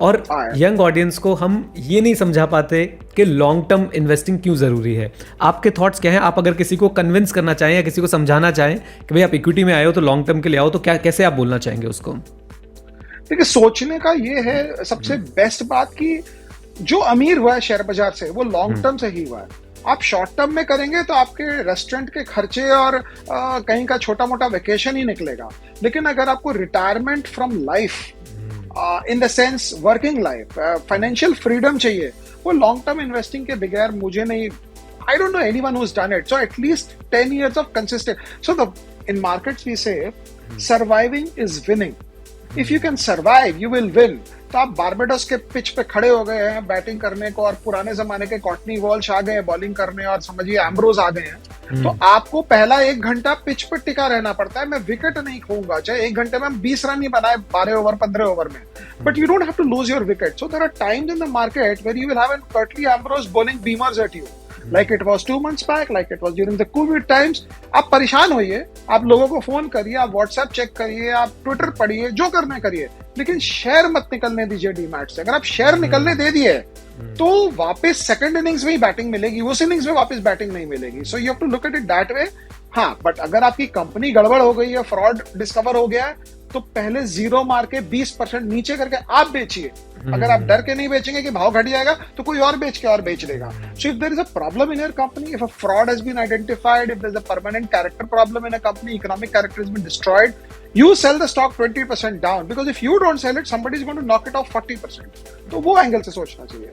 और young audience को हम ये नहीं समझा पाते कि लॉन्ग टर्म इन्वेस्टिंग क्यों ज़रूरी है। आपके थॉट्स क्या हैं? आप अगर किसी को कन्विंस करना चाहें या किसी को समझाना चाहें कि भाई आप इक्विटी में आए हो तो लॉन्ग टर्म के लिए आओ, तो क्या कैसे आप बोलना चाहेंगे उसको? देखिए, सोचने का ये है सबसे बेस्ट बात कि जो अमीर हुआ है शेयर बाजार से वो लॉन्ग टर्म से ही हुआ है। आप शॉर्ट टर्म में करेंगे तो आपके रेस्टोरेंट के खर्चे और कहीं का छोटा मोटा वेकेशन ही निकलेगा। लेकिन अगर आपको retirement from life in the sense working life, financial freedom चाहिए, वो लॉन्ग टर्म इन्वेस्टिंग के बगैर मुझे नहीं, I don't know anyone who's done it. So at least 10 years of consistent. So in markets we say surviving is winning. If you can survive, you will win. तो आप Barbados के pitch पे खड़े हो गए हैं बैटिंग करने को और पुराने जमाने के कॉटनी वॉल्श आ गए हैं बॉलिंग करने और समझिए एम्ब्रोज आ गए हैं, तो आपको पहला 1 घंटा पिच पे टिका रहना पड़ता है। मैं विकेट नहीं खोऊंगा, चाहे 1 घंटे में हम 20 रन ही बनाए 12 ओवर 15 ओवर में, but you don't have to lose your wicket. So there are times in the market where you will have an Curtly Ambrose bowling beamers at you like it was 2 months back, like it was during the COVID times. आप परेशान होइए, आप लोगों को phone करिए, आप WhatsApp check करिए, आप ट्विटर पढ़िए, जो करना करिए, लेकिन शेयर मत निकलने दीजिए डीमैट से। अगर आप शेयर निकलने दे दिए तो वापस सेकंड इनिंग्स में ही बैटिंग मिलेगी, उस इनिंग्स में वापस बैटिंग नहीं मिलेगी। So you have to look at it that way. हाँ, बट अगर आपकी कंपनी गड़बड़ हो गई है, फ्रॉड डिस्कवर हो गया है, तो पहले जीरो मार के 20% नीचे करके आप बेचिए। अगर आप डर के नहीं बेचेंगे कि भाव घट जाएगा तो कोई और बेच के और बेच देगा। So if there is a problem in your company, if a fraud has been identified, if there is a permanent character problem in a company, economic character has been destroyed, you sell the stock 20% down, because if you don't sell it, somebody is going to knock it off 40%. तो वो angle से सोचना चाहिए।